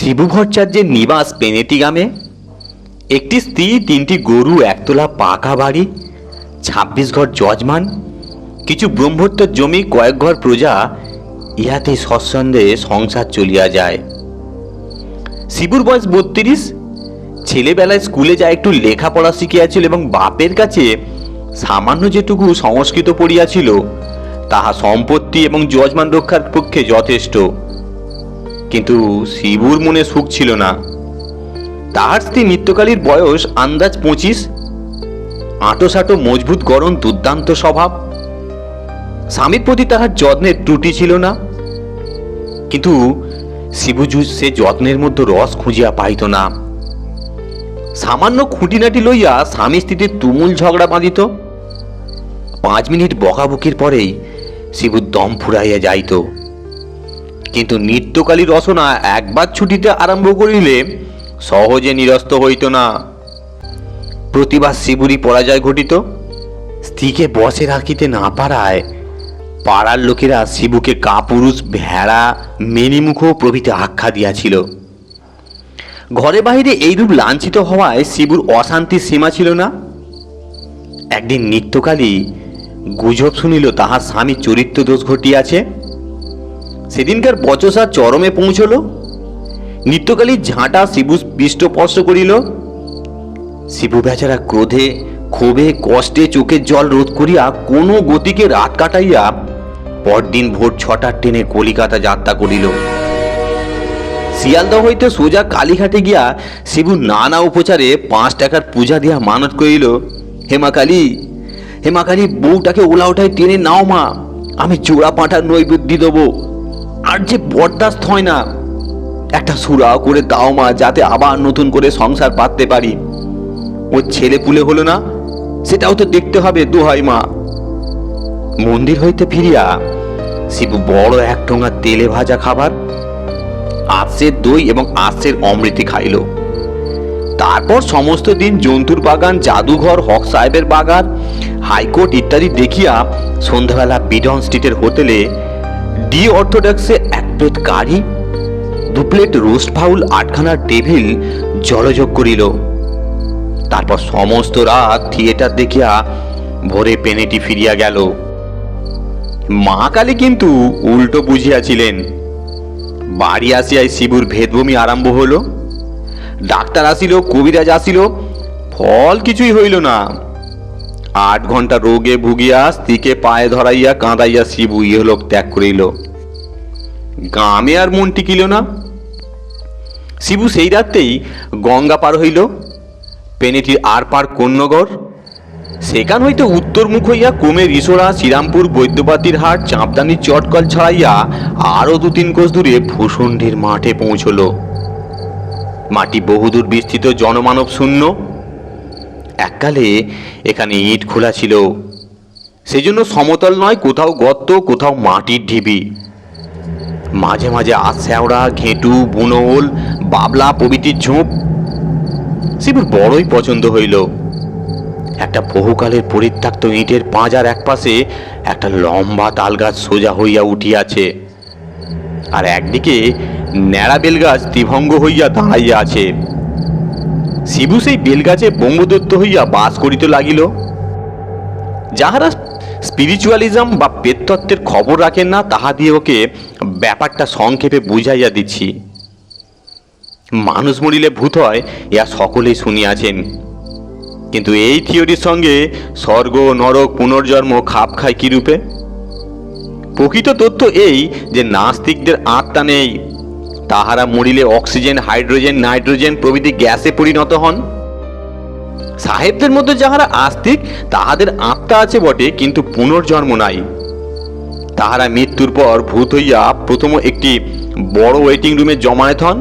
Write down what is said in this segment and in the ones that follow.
শিবু ভট্টাচার্যের নিবাস পেনেটি গ্রামে। একটি স্ত্রী, 3টি গরু, একতলা পাকা বাড়ি, 26 ঘর যজমান, কিছু ব্রহ্মত্বের জমি, কয়েক ঘর প্রজা, ইহাতে সৎসন্দেহে সংসার চলিয়া যায়। শিবুর বয়স 32। ছেলেবেলায় স্কুলে যায়, একটু লেখাপড়া শিখিয়াছিল এবং বাপের কাছে সামান্য যেটুকু সংস্কৃত পড়িয়াছিল তাহা সম্পত্তি এবং যজমান রক্ষার পক্ষে যথেষ্ট। কিন্তু শিবুর মনে সুখ ছিল না। তাহার স্ত্রী নিত্যকালীর বয়স আন্দাজ 25, আঁটো মজবুত গড়ন, দুর্দান্ত স্বভাব। স্বামীর প্রতি তাহার যত্নের ত্রুটি ছিল না, কিন্তু শিবু সে যত্নের মধ্যে রস খুঁজিয়া পাইত না। সামান্য খুঁটিনাটি লইয়া স্বামী স্ত্রীর তুমুল ঝগড়া বাঁধিত। 5 মিনিট বকাবকির পরেই শিবু দম ফুরাইয়া যাইত। কিন্তু নিত্যকালী রসনা একবার ছুটিতে আরম্ভ করিলে সহজে নিরস্ত হইত না। প্রতিবার শিবুরই পরাজয় ঘটিত। স্ত্রীকে বসে রাখিতে না পারায় পাড়ার লোকেরা শিবুকে কাপুরুষ, ভেড়া, মেনিমুখ প্রভৃতি আখ্যা দিয়াছিল। ঘরে বাহিরে এইরূপ লাঞ্ছিত হওয়ায় শিবুর অশান্তির সীমা ছিল না। একদিন নিত্যকালী গুজব শুনিল তাহার স্বামী চরিত্র দোষ ঘটিয়াছে। সেদিনকার বচসা চরমে পৌঁছল। নিত্যকালীর ঝাঁটা শিবু পৃষ্ঠস্পর্শ করিল। শিবু বেচারা ক্রোধে, ক্ষোভে, কষ্টে চোখের জল রোধ করিয়া কোনো গতিকে রাত কাটাইয়া পরদিন ভোর 6টার ট্রেনে কলিকাতা যাত্রা করিল। শিয়ালদহ হইতে সোজা কালীঘাটে গিয়া শিবু নানা উপচারে 5 টাকার পূজা দিয়া মানত করিল, হেমা কালী, বউটাকে ওলা ওঠায় টেনে নাও মা, আমি জোড়া পাঁঠার নৈবেদ্য দেবো। আর যে বরদাস্ত হয় না, একটা সুরাও করে দাও মা, যাতে আবার নতুন করে সংসার পাততে পারি। ওর ছেলে পুলে হলো না, সেটাও তো দেখতে হবে, দোহাই মা। মন্দির হইতে ফিরিয়া শিবু বড় 1 ঠোঙা তেলে ভাজা খাবার, আঁশের দই এবং আঁশের অমৃতি খাইল। তারপর সমস্ত দিন জন্তুর বাগান, জাদুঘর, হক সাহেবের বাগান, হাইকোর্ট ইত্যাদি দেখিয়া সন্ধ্যাবেলা বিডন স্ট্রিটের হোটেলে ডি অর্থোডক্সে 1 প্লেট কারি, 2 প্লেট রোস্ট ফাউল, 8খানার টেবিল জলযোগ করিল। তারপর সমস্ত রাত থিয়েটার দেখিয়া ভোরে পেনেটি ফিরিয়া গেল। মা কালী কিন্তু উল্টো বুঝিয়াছিলেন। বাড়ি আসিয়াই শিবুর ভেদভূমি আরম্ভ হল। ডাক্তার আসিল, কবিরাজ আসিল, ফল কিছুই হইল না। 8 ঘন্টা রোগে ভুগিয়া স্ত্রীকে পায়ে ধরাইয়া কাঁদাইয়া শিবু ইহলোক ত্যাগ করিল। গ্রামে আর মন টিকিল না। শিবু সেই রাতেই গঙ্গা পার হইল। পেনেটির আর পার কোন্নগর। সেখান হইতে উত্তরমুখ হইয়া ক্রমে রিসোড়া, শ্রীরামপুর, বৈদ্যবাতির হাট, চাঁপদানির চটকল ছাড়াইয়া আরো 2-3 কোষ দূরে ভূষণ্ডির মাঠে পৌঁছল। মাটি বহুদূর বিস্তৃত, জনমানব শূন্য। এককালে এখানে ইট খোলা ছিল, সেজন্য সমতল নয়, কোথাও গর্ত, কোথাও মাটির ঢিবি। মাঝে মাঝে আশ্যাওড়া, ঘেঁটু, বুনোল, বাবলা প্রভৃতির ঝোপ। শিবুর বড়ই পছন্দ হইল। একটা বহুকালের পরিত্যক্ত ইটের পাঁজার একপাশে একটা লম্বা তাল গাছ সোজা হইয়া উঠিয়াছে, আর একদিকে ন্যাড়া বেলগাছ ত্রিভঙ্গ হইয়া দাঁড়াইয়া আছে। শিবু সেই বেলগাছে বঙ্গদত্ত হইয়া বাস করিতে লাগিল। যাহারা স্পিরিচুয়ালিজম বা পেতত্ত্বের খবর রাখেন না, তাহা দিয়ে ওকে ব্যাপারটা সংক্ষেপে বুঝাইয়া দিচ্ছি। মানুষ মরিলে ভূত হয়, ইহা সকলেই শুনিয়াছেন, কিন্তু এই থিওরির সঙ্গে স্বর্গ, নরক, পুনর্জন্ম খাপ খায় কি রূপে? প্রকৃত তথ্য এই যে নাস্তিকদের আত্মা নেই। তাহারা মরিলে অক্সিজেন, হাইড্রোজেন, নাইট্রোজেন প্রভৃতি গ্যাসে পরিণত হন। সাহেবদের মধ্যে যাহারা আস্তিক, তাহাদের আত্মা আছে বটে, কিন্তু পুনর্জন্ম নাই। তাহারা মৃত্যুর পর ভূত হইয়া প্রথম একটি বড় ওয়েটিং রুমে জমায়েত হন,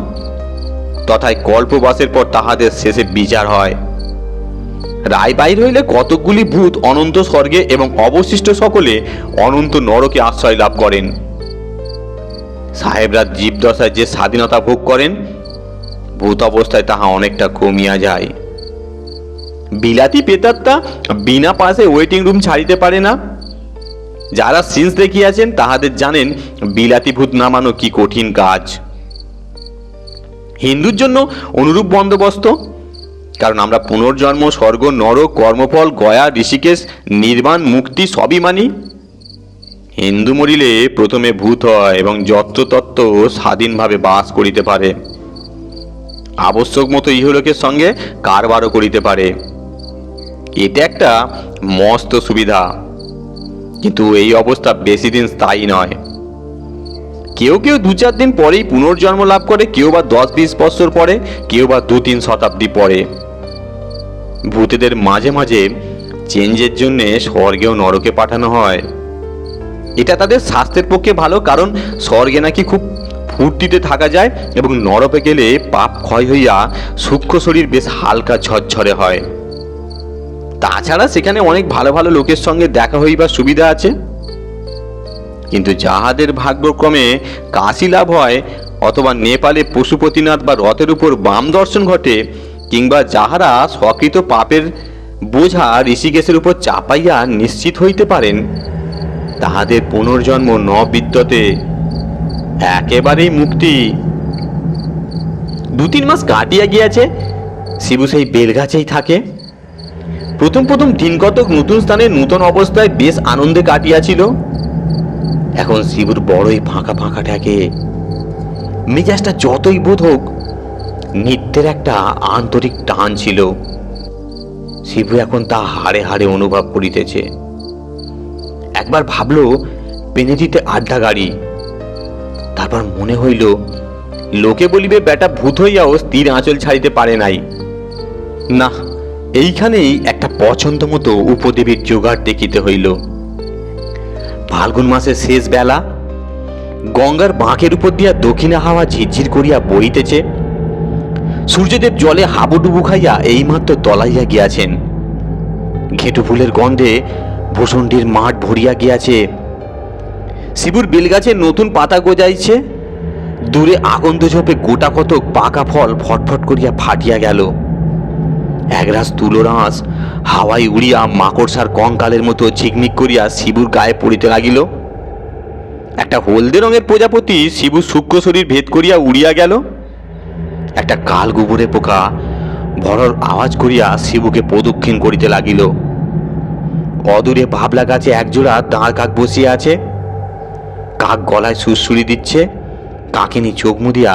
তথায় কল্পবাসের পর তাহাদের শেষে বিচার হয়। রায় বাইর হইলে কতকগুলি ভূত অনন্ত স্বর্গে এবং অবশিষ্ট সকলে অনন্ত নরকে আশ্রয় লাভ করেন। সাহেবরা জীবদশায় যে স্বাধীনতা ভোগ করেন, ভূত অবস্থায় তাহা অনেকটা কমিয়া যায়। বিলাতি প্রেতাত্মা বিনা পাশে ওয়েটিং রুম ছাড়িতে পারে না। যারা সিন্স দেখিয়াছেন তাহাদের জানেন বিলাতি ভূত নামানো কি কঠিন কাজ। হিন্দুর জন্য অনুরূপ বন্দোবস্ত, কারণ আমরা পুনর্জন্ম, স্বর্গ, নরক, কর্মফল, গয়া, ঋষিকেশ, নির্বাণ, মুক্তি সবই মানি। হিন্দু মরিলে প্রথমে ভূত হয় এবং যত্রতত্ত্ব স্বাধীনভাবে বাস করিতে পারে, আবশ্যক মতো ইহলোকের সঙ্গে কারবারও করিতে পারে। এটা একটা মস্ত সুবিধা, কিন্তু এই অবস্থা বেশি দিন স্থায়ী নয়। কেউ কেউ 2-4 দিন পরেই পুনর্জন্ম লাভ করে, কেউ বা 10-20 বছর পরে, কেউ বা 2-3 শতাব্দী পরে। ভূতেদের মাঝে মাঝে চেঞ্জের জন্য স্বর্গে ও নরকে পাঠানো হয়। এটা তাদের স্বাস্থ্যের পক্ষে ভালো, কারণ স্বর্গে নাকি খুব ফুর্তিতে থাকা যায় এবং নরকে গেলে পাপ ক্ষয় হইয়া সূক্ষ্ম শরীর বেশ হালকা ঝরঝরে হয়। তাছাড়া সেখানে অনেক ভালো ভালো লোকের সঙ্গে দেখা হইবার সুবিধা আছে। কিন্তু যাহাদের ভাগ্যক্রমে কাশী লাভ হয়, অথবা নেপালে পশুপতিনাথ বা রথের উপর বাম দর্শন ঘটে, কিংবা যাহারা স্বকৃত পাপের বোঝা ঋষিকেশের উপর চাপাইয়া নিশ্চিত হইতে পারেন, তাহাদের পুনর্জন্ম ন বিদ্যতে, একেবারেই মুক্তি। 2-3 মাস কাটিয়া গিয়াছে, শিবু সেই বেলগাছেই থাকে। প্রথম প্রথম দিন কতক নতুন স্থানে নতুন অবস্থায় বেশ আনন্দে কাটিয়াছিল। এখন শিবুর বড়ই ফাঁকা ফাঁকা ঠেকে। মেজাজটা যতই বোধ হোক, নিত্যের একটা আন্তরিক টান ছিল। শিবু এখন তা হাড়ে হাড়ে অনুভব করিতেছে। একবার ভাবল পেনে দিতে আড্ডা গাড়ি, তারপর মনে হইল লোকে বলিবে বেটা ভূত হইয়াও স্থির আঁচল ছাড়িতে পারে নাই। না, এইখানেই একটা পছন্দ মতো উপদেবীর জোগাড় দেখিতে হইল। ফাল্গুন মাসের শেষ বেলা, গঙ্গার বাঁকের উপর দিয়া দক্ষিণা হাওয়া ঝিরঝির করিয়া বইতেছে। সূর্যদেব জলে হাবুডুবু খাইয়া এইমাত্র তলাইয়া গিয়াছেন। ঘেঁটু ফুলের গন্ধে ভূষণ্ডির মাঠ ভরিয়া গিয়াছে। শিবুর বেলগাছে নতুন পাতা গজাইছে। দূরে আগন্ত ঝোপে গোটা কতক পাকা ফল ফটফট করিয়া ফাটিয়া গেল। একরাশ তুলোরাঁস হাওয়ায় উড়িয়া মাকড়সার কঙ্কালের মতো ঝিকমিক করিয়া শিবুর গায়ে পড়িতে লাগিল। একটা হলদে রঙের প্রজাপতি শিবুর সূক্ষ্ম শরীর ভেদ করিয়া উড়িয়া গেল। একটা কাল গোবরে পোকা ভরর আওয়াজ করিয়া শিবুকে প্রদক্ষিণ করিতে লাগিল। অদূরে ভাবলা গাছে একজোড়া দাঁড় কাক বসিয়া আছে। কাক গলায় সুরসুরি দিচ্ছে। কাকিনী চোখ মুদিয়া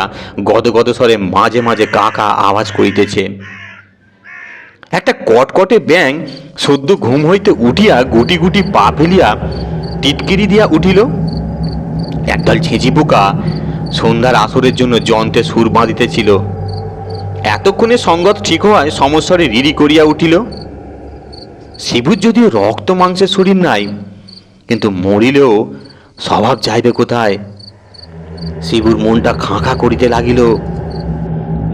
গদগদ স্বরে মাঝে মাঝে কাকা আওয়াজ করিতেছে। একটা কটকটে ব্যাঙ সদ্য ঘুম হইতে উঠিয়া গুটি গুটি পা ফেলিয়া টিটকিরি দিয়া উঠিল। একদল ছেঁচি পোকা সন্ধ্যার আসরের জন্য যন্ত্রে সুর বাঁধিতেছিল। এতক্ষণে সঙ্গত ঠিক হওয়ায় সমস্বরে রিরি করিয়া উঠিল। শিবুর যদিও রক্ত মাংসের শরীর নাই, কিন্তু মরিলেও স্বভাব যাইবে কোথায়? শিবুর মনটা খাঁ করিতে লাগিল।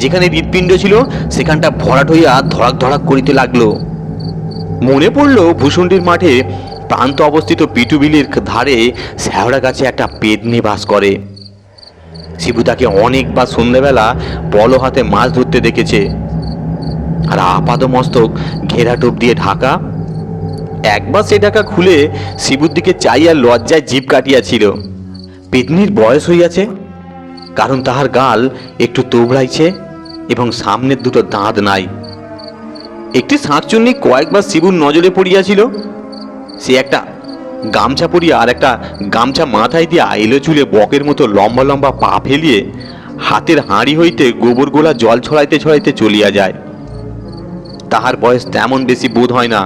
যেখানে হৃৎপিণ্ড ছিল সেখানটা ভরাট হইয়া ধড়াক ধড়াক করিতে লাগলো। মনে পড়ল ভূষণ্ডির মাঠে প্রান্ত অবস্থিত পিটুবিলের ধারে শ্যাওড়া গাছে একটা পেদনি বাস করে। শিবু তাকে অনেকবার সন্ধ্যাবেলা পল হাতে মাছ ধরতে দেখেছে। আর আপাদ মস্তক ঘেরা টোপ দিয়ে ঢাকা। একবার সে ঢাকা খুলে শিবুর দিকে চাইয়া লজ্জায় জিভ কাটিয়াছিল। পেদনির বয়স হইয়াছে, কারণ তাহার গাল একটু তোবড়াইছে এবং সামনের দুটো দাঁত নাই। একটি শাঁকচুন্নি কয়েকবার শিবুর নজরে পড়িয়াছিল। সে একটা গামছা পরিয়া আর একটা গামছা মাথায় দিয়া এলো চুলে বকের মতো লম্বা লম্বা পা ফেলিয়ে হাতের হাঁড়ি হইতে গোবর গোলা জল ছড়াইতে ছড়াইতে চলিয়া যায়। তাহার বয়স তেমন বেশি বোধ হয় না।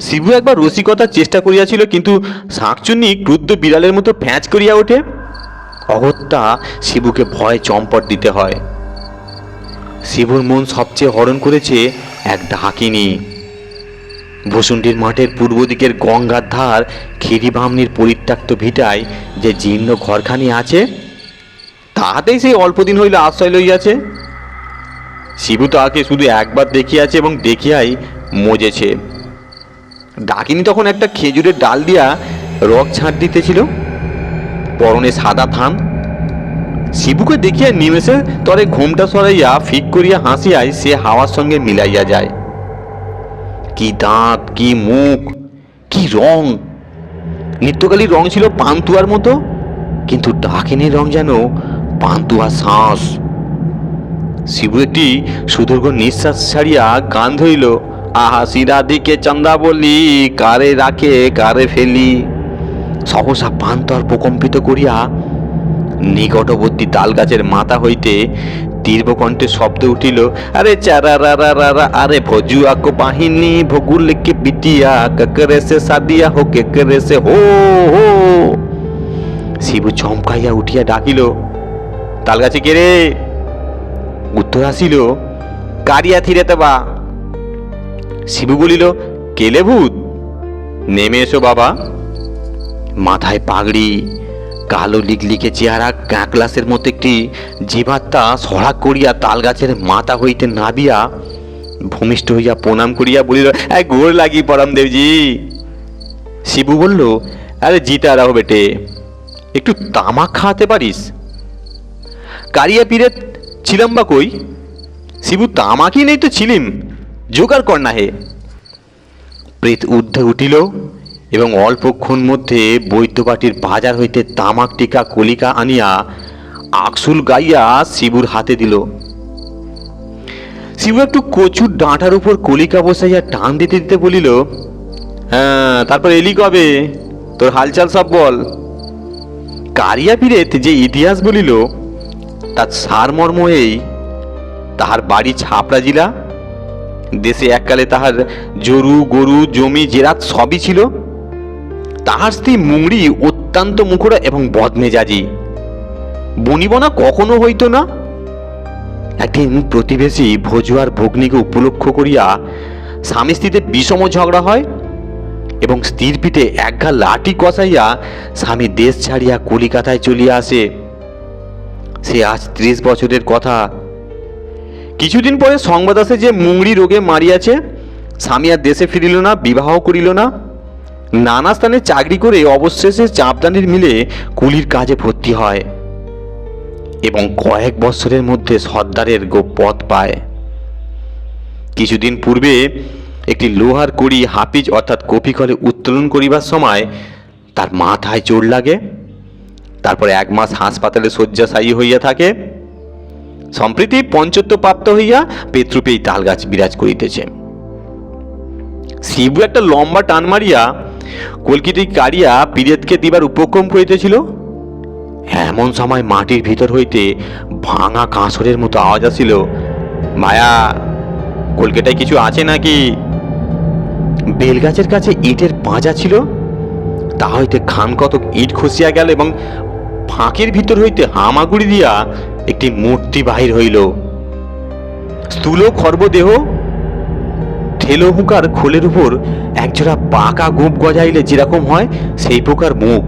শিবু একবার রসিকতার চেষ্টা করিয়াছিল, কিন্তু শাঁকচুন্নি ক্রুদ্ধ বিড়ালের মতো ফ্যাঁচ করিয়া ওঠে। অগত্যা শিবুকে ভয় চম্পট দিতে হয়। শিবুর মন সবচেয়ে হরণ করেছে এক ডাকিনী। ভূষণ্ডির মাঠের পূর্ব দিকের গঙ্গার ধার খিরি বামনির পরিত্যক্ত ভিটায় যে জীর্ণ ঘরখানি আছে, তাহাতেই সেই অল্পদিন হইলে আশ্রয় লইয়াছে। শিবু তাহাকে শুধু একবার দেখিয়াছে এবং দেখিয়াই মজেছে। ডাকিনী তখন একটা খেজুরের ডাল দিয়া রক ছাঁট দিতেছিল। পরনে সাদা থান। শিবুকে দেখিয়া নিমেষে তরে ঘুমটা সরাইয়া ফিক করিয়া হাসিয়ায় সে হাওয়ার সঙ্গে মিলাইয়া যায়। কি দাঁত, কি মুখ, কি রং! নিত্যকালীর রং ছিল পান্তুয়ার মতো, কিন্তু ডাকিনীর রং যেন পান্তুয়া শ্বাস। শিবু একটি সুদীর্ঘ নিঃশ্বাস ছাড়িয়া গান ধরিল, আহা সিরাদিকে চন্দা বলি, কারে রাখে কারে ফেলি। সহসা প্রান্তর প্রকম্পিত করিয়া নিকটবর্তী তাল গাছের মাথা হইতে তীব্রকণ্ঠে শব্দ উঠিল, আরে চারা রা রা রা রা, আরে ভজুয়া কো বাহিনী ভগুল কে বিটিয়া, ককরে সে সাদিয়া হো কেকরে সে হো হো। শিবু চমকাইয়া উঠিয়া ডাকিল, তাল গাছে কে রে? উত্তর আসিল, কারিয়া থিরেতে বা। শিবু বলিল, কেলে ভূত? নেমে এসো বাবা। মাথায় পাগড়ি, কালো লিকলিকে চেহারা, কাকলাসের মতো একটি জীবাত্মা সড়াক করিয়া তাল গাছের মাথা হইতে নাবিয়া ভূমিষ্ঠ হইয়া প্রণাম করিয়া বলিল, গোড় লাগি পরম দেবজি। শিবু বলল, আরে জিতা রাও বেটে, একটু তামাক খাওয়াতে পারিস? কারিয়া পীরে ছিলাম বা কই? শিবু, তামাকই নেই তো ছিলিম, জোগাড় কর না হে। প্রেত ঊর্ধ্বে উঠিল এবং অল্পক্ষণ মধ্যে বৈদ্যবাটির বাজার হইতে তামাক টিকা কলিকা আনিয়া আকসুল গাইয়া শিবুর হাতে দিল। শিবু একটু কচুর ডাঁটার উপর কলিকা বসাইয়া টান দিতে দিতে বলিল, হ্যাঁ, তারপর এলি কবে? তোর হালচাল সব বল। কারিয়া পীরেত যে ইতিহাস বলিল তার সারমর্ম এই, তাহার বাড়ি ছাপড়া জেলা। দেশে এককালে তাহার জরু গরু জমি জেরাত সবই ছিল। তাহার স্ত্রী মুংড়ি অত্যন্ত মুখরা এবং বদমেজাজি, বনিবনা কখনো হইত না। একদিন প্রতিবেশী ভজুয়ার ভগ্নীকে উপলক্ষ করিয়া স্বামী স্ত্রীতে বিষম ঝগড়া হয় এবং স্ত্রীর পিঠে একঘা লাঠি কষাইয়া স্বামী দেশ ছাড়িয়া কলিকাতায় চলিয়া আসে। সে আজ 30 বছরের কথা। কিছুদিন পরে সংবাদ আসে যে মুংড়ি রোগে মারিয়াছে। স্বামী আর দেশে ফিরিল না, বিবাহ করিল না। নানা স্থানে চাকরি করে অবশেষে চাপদানির মিলে কুলির কাজে ভর্তি হয় এবং কয়েক বছরের মধ্যে সর্দারের পদ পায়। কিছুদিন পূর্বে একটি লোহার কড়ি হাফিজ অর্থাৎ কপিকলে উত্তোলন করিবার সময় তার মাথায় চোট লাগে। তারপরে 1 মাস হাসপাতালে শয্যাশায়ী হইয়া থাকে। সম্প্রতি পঞ্চত্ব প্রাপ্ত হইয়া পেতরূপেই তালগাছ বিরাজ করিতেছে। শিবু একটা লম্বা টান মারিয়া কলকিতে কারিয়া পীরেতকে দিবার উপক্রম করিতেছিল। এমন সময় মাটির ভিতর হইতে ভাঙা কাঁসরের মতো আওয়াজ আসিল, মায়া, কলকাতায় কিছু আছে নাকি? বেলগাছের কাছে ইটের পাঁজা ছিল, তা হইতে খান কতক ইট খসিয়া গেল এবং ফাঁকের ভিতর হইতে হামাগুড়ি দিয়া একটি মূর্তি বাহির হইল। স্থূল খর্বদেহ, ঠেলো হুঁকার খোলের উপর একজোড়া পাকা গোপ গজাইলে যেরকম হয় সেই প্রকার মুখ,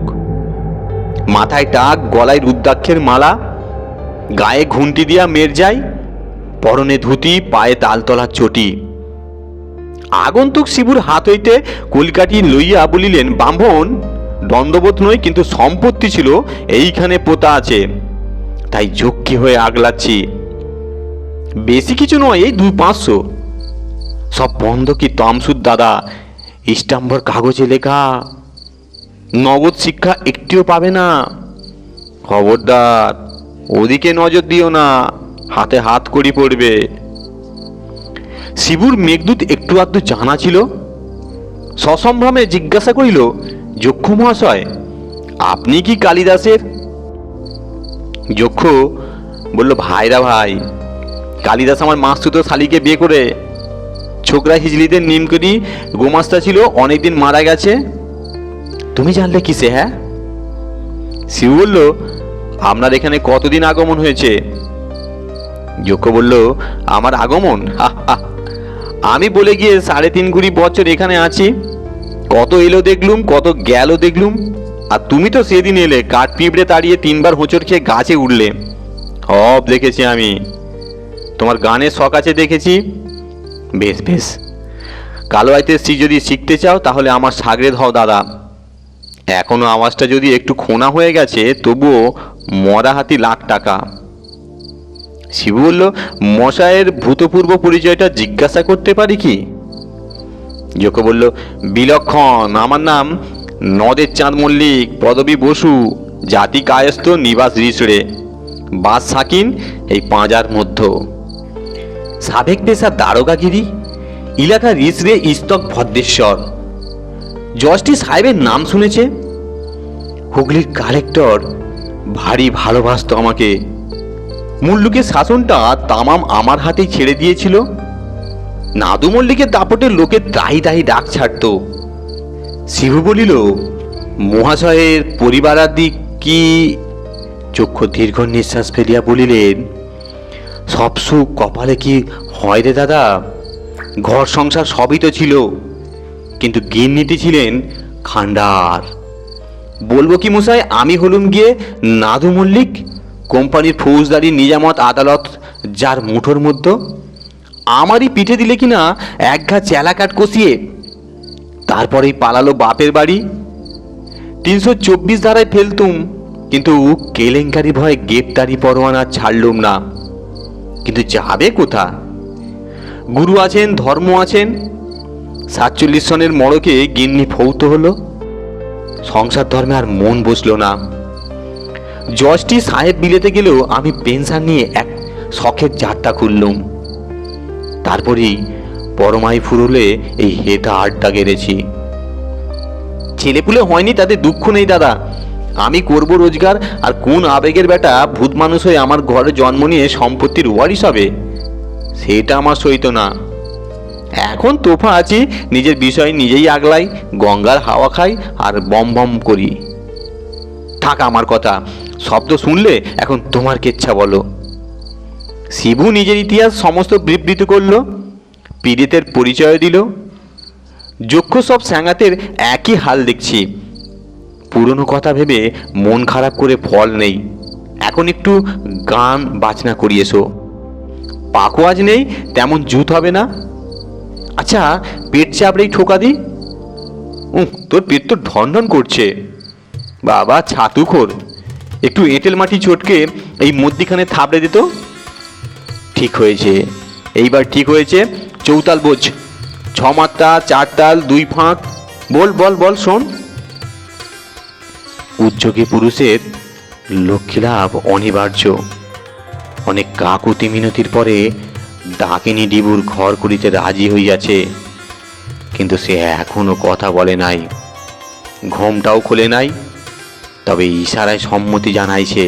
মাথায় টাক, গলায় রুদ্রাক্ষের মালা, গায়ে ঘুন্টি দিয়া মেরজাই, পরনে ধুতি, পায়ে তালতলার চটি। আগন্তুক শিবুর হাত হইতে কলকাঠি লইয়া বলিলেন, ব্রাহ্মণ, দণ্ডবোধ নয়, কিন্তু সম্পত্তি ছিল এইখানে পোতা আছে, তাই যক্ষী হয়ে আগলাচ্ছি। বেশি কিছু নয়, এই 200-500। সব বন্ধকি তামসুদ দাদা, ইস্টাম্বর কাগজে লেখা, নগদ শিক্ষা একটিও পাবে না। খবরদার ওদিকে নজর দিও না, হাতে হাত করি পড়বে। শিবুর মেঘদূত একটু আধটু জানা ছিল। সসম্ভ্রমে জিজ্ঞাসা করিল, যক্ষ মহাশয়, আপনি কি কালিদাসের? যক্ষ বলল, ভাইরা ভাই, কালিদাস আমার মাসতুতো শালিকে বিয়ে করে ছোকরা হিজলিদের নিম করি গোমাস্তা ছিল, অনেকদিন মারা গেছে। তুমি জানলে কিসে? হ্যাঁ। শিবু বলল, আপনার এখানে কতদিন আগমন হয়েছে? যক্ষ বলল, আমার আগমন, আমি বলে গিয়ে 3.5 বছর এখানে আছি। কত এলো দেখলুম, কত গেল দেখলুম। আর তুমি তো সেদিন এলে, কাঠ পিঁপড়ে তাড়িয়ে 3 বার হোঁচট খেয়ে গাছে উঠলে। সব দেখেছি আমি। তোমার গানের শখ আছে দেখেছি। বেশ বেশ, কালো আইতের স্ত্রী যদি শিখতে চাও তাহলে আমার সাগরেদ হও দাদা। এখনো আওয়াজটা যদি একটু খোনা হয়ে গেছে, তবুও মরা হাতি লাখ টাকা। শিবু বলল, মশায়ের ভূতপূর্ব পরিচয়টা জিজ্ঞাসা করতে পারি কি? যক্ষ বলল, বিলক্ষণ, আমার নাম নদের চাঁদ মল্লিক, পদবী বসু, জাতি কায়স্থ, নিবাস রিসড়ে, বাস সাকিন, এই পাঁজার মধ্য। সাবেক পেশা দারোগাগিরি, এলাকার রিসরে ইস্তক ভদ্রেশ্বর। জজটি সাহেবের নাম শুনেছে। হুগলির কালেক্টর ভারী ভালোবাসতো আমাকে। মুল্লুকের শাসনটা তামাম আমার হাতেই ছেড়ে দিয়েছিল। নাদু মল্লিকের দাপটের লোকে ত্রাহি তাহি ডাক ছাড়ত। শিবু বলিল, মহাশয়ের পরিবারাদি কি? চক্ষু দীর্ঘ নিঃশ্বাস ফেলিয়া বলিলেন, সব সুখ কপালে কি হয় রে দাদা? ঘর সংসার সবই তো ছিল, কিন্তু গিন্নিটি ছিলেন খান্ডার। বলবো কি মশাই, আমি হলুম গিয়ে নাদু মল্লিক, কোম্পানির ফৌজদারি নিজামত আদালত যার মুঠোর মধ্যে। আমারই পিঠে দিলে কিনা এক ঘা চেলা কাঠ কষিয়ে। তারপরেই পালালো বাপের বাড়ি। 324 ধারায় ফেলতুম, কিন্তু কেলেঙ্কারি ভয়ে গ্রেপ্তারি পরোয়ানা ছাড়লুম না। কিন্তু যাবে কোথা? গুরু আছেন, ধর্ম আছেন। 47 সনের মড়কে গিন্নি ফৌত হলো। সংসার ধর্মে আর মন বসলো না। জজটি সাহেব বিলেতে গেলেও আমি পেনশন নিয়ে এক শখের যাত্রা খুললুম। তারপরেই পরমাই ফুরলে এই হেটা আড্ডা গেড়েছি। ছেলেপুলে হয়নি তাতে দুঃখ নেই দাদা। আমি করব রোজগার, আর কোন আবেগের বেটা ভূত মানুষ হয়ে আমার ঘরে জন্ম নিয়ে সম্পত্তির ওয়ারিশ হবে? সেটা আমার সইত না। এখন তোফা আছি, নিজের বিষয় নিজেই আগলাই, গঙ্গার হাওয়া খাই আর বম বম করি। থাক আমার কথা, শব্দ শুনলে এখন তোমার কেচ্ছা বলো। শিবু নিজের ইতিহাস সমস্ত বিবৃত করল, পীড়িতের পরিচয় দিল। যক্ষ সব স্যাঙাতের একই হাল দেখছি। পুরনো কথা ভেবে মন খারাপ করে ফল নেই। এখন একটু গান বাজনা করি এসো। পাকো আজ নেই, তেমন জুত হবে না। আচ্ছা, পেট চাপড়েই ঠোকা দি। তোর পেট তো ঢন ঢন করছে। বাবা ছাতুখোর, একটু এঁটেল মাটি চটকে এই মধ্যিখানে থাবড়ে দিত। ঠিক হয়েছে, এইবার ঠিক হয়েছে। চৌতাল বোঝ, 6 মাত্রা 4 তাল 2 ফাঁক। বল বল বল শোন। উদ্যোগী পুরুষের লক্ষ্মী লাভ অনিবার্য। অনেক কাকুতি মিনতির পরে ডাকিনী ডিবুর ঘর করিতে রাজি হইয়াছে, কিন্তু সে এখনো কথা বলে নাই, ঘোমটাও খোলে নাই। তবে ইশারায় সম্মতি জানাইছে।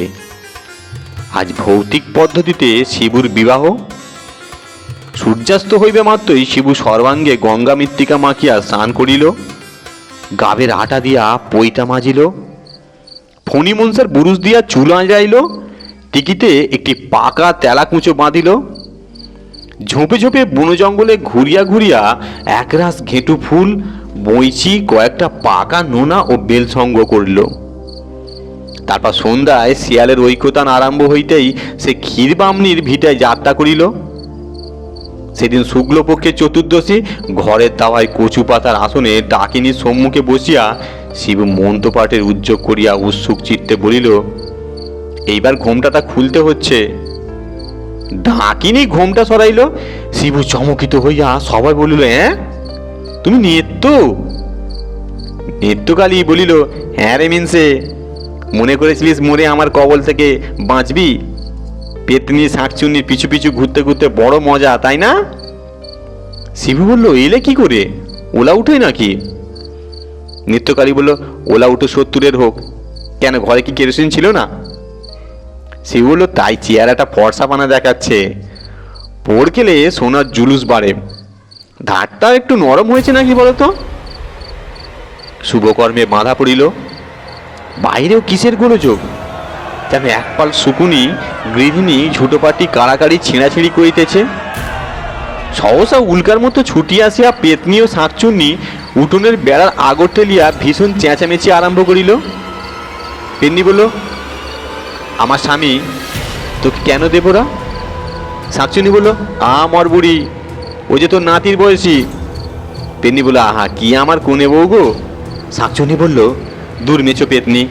আজ ভৌতিক পদ্ধতিতে শিবুর বিবাহ। সূর্যাস্ত হইবে মাত্রই শিবু সর্বাঙ্গে গঙ্গা মৃত্তিকা মাখিয়া স্নান করিল, গাবের আটা দিয়া পৈতা মাজিল, ফণি মনসার বুরুজ দিয়া চুল আঁজরাইল, টিকিতে একটি পাকা তেলা কুঁচো বাঁধিল। ঝোপে ঝোপে বন জঙ্গলে ঘুরিয়া ঘুরিয়া একরাশ ঘেঁটু ফুল, বইচি, কয়েকটা পাকা নোনা ও বেল সঙ্গ করিল। তারপর সন্ধ্যায় শিয়ালের ঐক্যতান আরম্ভ হইতেই সে ক্ষীর বামনির ভিটায় যাত্রা করিল। সেদিন শুক্লপক্ষে চতুর্দশী, ঘরের দাওয়ায় কচু পাতার আসনে ডাকিনীর সম্মুখে বসিয়া শিবু মন্ত্রপাঠের উদ্যোগ করিয়া উৎসুক চিত্তে বলিল, এইবার ঘোমটাটা খুলতে হচ্ছে। ডাকিনী ঘোমটা সরাইল। শিবু চমকিত হইয়া সবাই বলিল, হ্যাঁ তুমি নৃত্যকালী বলিল, হ্যাঁ রে মিনসে, মনে করেছিলিস মরে আমার কবল থেকে বাঁচবি? পেতনি শাঁকচুন্নির পিছু পিছু ঘুরতে ঘুরতে বড় মজা, তাই না? শিবু বলল, এলে কি করে? ওলা উঠে নাকি? নৃত্যকালী বলল, ওলা উঠো 70-এর হোক, কেন ঘরে কি কেরোসিন ছিল না? শিবু বলল, তাই চেয়ারাটা ফর্সাপানা দেখাচ্ছে, পড় খেলে সোনার জুলুস বাড়ে। ধারটা একটু নরম হয়েছে নাকি বলতো? শুভকর্মে বাঁধা পড়িল। বাইরেও কিসের গোলযোগ? যেন একপাল শুকুনি গৃহিণী ঝুটোপাটি কাড়াকাড়ি ছিঁড়াছিঁড়ি করিতেছে। সহসা উল্কার মতো ছুটিয়া আসিয়া পেতনি ও শাঁকচুন্নি উঠোনের বেড়ার আগর ঠেলিয়া ভীষণ চেঁচামেচি আরম্ভ করিল। পেতনি বলল, আমার স্বামী তোকে কেন দেবরা? শাঁকচুন্নি বলল, মর বুড়ি, ও যে তোর নাতির বয়সী। পেতনি বলল, আহা কি আমার কোনে বউ গো। শাঁকচুন্নি বলল, দূর মেছো পেতনি,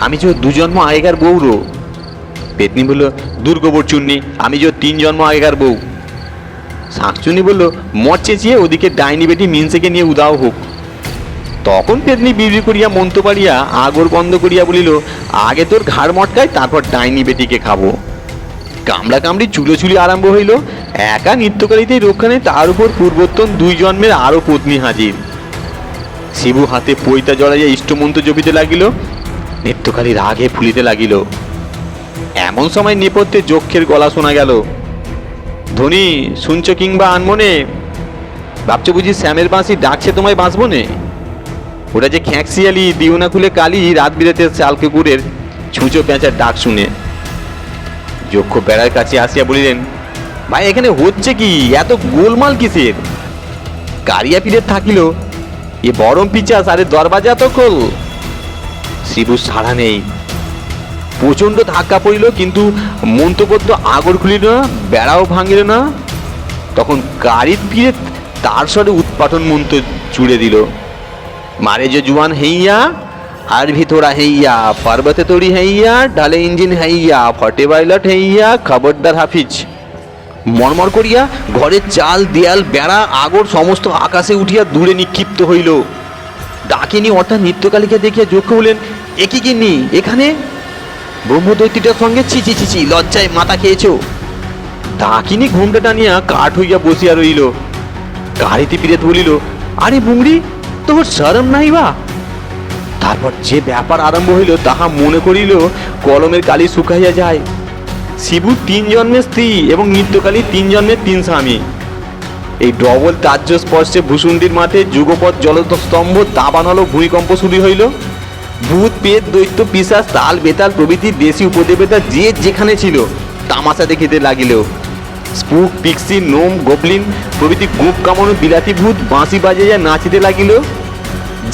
আমি যে 2 জন্ম আগেকার বউরো। পেতনি বলল, দূর গোবর চুন্নি, আমি যে 3 জন্ম আগেকার বউ। শাঁকচুন্নি বলল, মর চেঁচিয়ে ওদিকে ডাইনি বেটি মিনসেকে নিয়ে উদাও হোক। তখন পেতনি বিড়ি করিয়া মন্ত্র পাড়িয়া আগর বন্ধ করিয়া বলিল, আগে তোর ঘাড় মটকায়, তারপর ডাইনি বেটিকে খাবো। কামড়া কামড়ি চুলোচুলি আরম্ভ হইল। একা নিত্যকালীতেই রক্ষা নেই, তার উপর পূর্বোত্তম 2 জন্মের আরো পত্নী হাজির। শিবু হাতে পৈতা জড়াইয়া ইষ্টমন্ত্র জপিতে লাগিল। নিত্যকালী রাগে ফুলিতে লাগিল। এমন সময় নেপথ্যে যক্ষের গলা শোনা গেল। ধনী, শুনছ কিংবা আনমনে? ভাবছো বুঝি শ্যামের বাঁশি ডাকছে তোমায় বাঁচবো নে? ওটা যে খ্যাঁকশিয়ালি দিওনা খুলে কালি রাত বিরেতে শালকুকুরের ছুঁচো পেঁচার ডাক শুনে। যক্ষ বেড়ার কাছে আসিয়া বলিলেন, ভাই এখানে হচ্ছে কি? এত গোলমাল কিসের? কারিয়া পীরের থাকিল, এ বরম পিচাস, আরে দরবাজা তো খোল। শিবু সাড়া নেই। প্রচন্ড ধাক্কা পড়িল, কিন্তু মন্ত্রপদ্য আগর খুলিল না, বেড়াও ভাঙিল না। তখন কারির পীরে তার স্বরে উৎপাটন মন্ত্র জুড়ে দিল। মারে যে জুয়ান হেইয়া, আর ভিতরা হেইয়া, পার্বতে তরি হেইয়া, ঢালে ইঞ্জিন হেইয়া, ফটে বাইলট হেইয়া, খবরদার হাফিজ। মরমর করিয়া ঘরের চাল, দেয়াল, বেড়া, আগর সমস্ত আকাশে উঠিয়া দূরে নিক্ষিপ্ত হইল। ডাকিনী অর্থাৎ নিত্যকালীকে দেখিয়া যক্ষ বলেন, একই কিন্নি এখানে? ব্রহ্মদৈত্যটার সঙ্গে ছি ছি ছি ছি, লজ্জায় মাথা খেয়েছ। ডাকিনী ঘুমটা টানিয়া কাঠ হইয়া বসিয়া রইল। কারিতে পীরেত বলিল, আরে বুংরি, তোর শরম নাই বা? তারপর যে ব্যাপার আরম্ভ হইল তাহা মনে করিল কলমের কালি শুকাইয়া যায়। শিবু 3 জন্মের স্ত্রী এবং নিত্যকালী 3 জন্মের 3 স্বামী। এই ডবল তাজ্য স্পর্শে ভূষুণ্ডির মাঠে যুগপৎ জলস্তম্ভ দাবানল ভূমিকম্প শুরু হইল। ভূত, পেট, দৈত্য, পিশাচ, তাল, বেতাল প্রভৃতি দেশি উপদেবতা যে যেখানে ছিল তামাশা দেখিতে লাগিল। স্পুক, পিক্সি, নোম, গোবলিন প্রভৃতি গোপ কামানো বিলাতি ভূত বাঁশি বাজাইয়া নাচিতে লাগিল।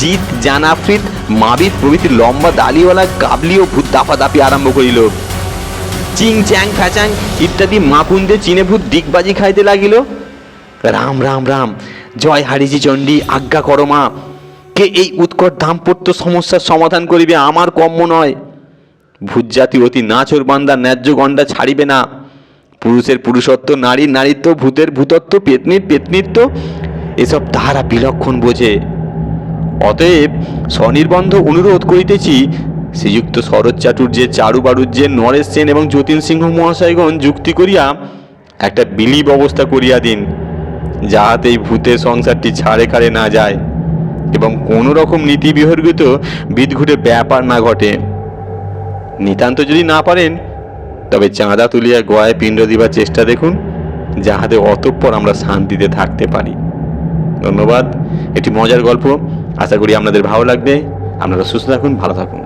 জিত, জানাফ্রিত, মাবিত প্রভৃতি লম্বা দালিওয়ালা কাবলি ও ভূত দাপাদাপি আরম্ভ করিল। চিং চ্যাং ফ্যাচাং ইত্যাদি মাপুন্দে চিনে ভূত দিগবাজি খাইতে লাগিল। রাম রাম রাম, জয় হারিজি চণ্ডী, আজ্ঞা করো মা। কে এই উৎকট দাম্পত্য সমস্যার সমাধান করিবে, আমার কম্য নয়। ভূত জাতি অতি নাচর বান্দা ন্যায্য গণ্ডা ছাড়িবে না। পুরুষের পুরুষত্ব, নারীর নারীত্ব, ভূতের ভূতত্ব, পেতনির পেতনিত্ব এসব তাহারা বিলক্ষণ বোঝে। অতএব স্বনির্বন্ধ অনুরোধ করিতেছি, শ্রীযুক্ত শরৎ চাটুর্যের, চারু বাড়ুজ্যের, নরেশ সেন এবং যতীন সিংহ মহাশয়গণ যুক্তি করিয়া একটা বিলি ব্যবস্থা করিয়া দিন, যাহাতে এই ভূতের সংসারটি ছাড়ে খাড়ে না যায় এবং কোনো রকম নীতি বিহর্গিত বিদঘুটে ব্যাপার না ঘটে। নিতান্ত যদি না পারেন তবে চাঁদা তুলিয়া গয়ায় পিণ্ড দিবার চেষ্টা দেখুন, যাহাতে অতঃপর আমরা শান্তিতে থাকতে পারি। ধন্যবাদ। এটি মজার গল্প, আশা করি আপনাদের ভালো লাগবে। আপনারা সুস্থ থাকুন, ভালো থাকুন।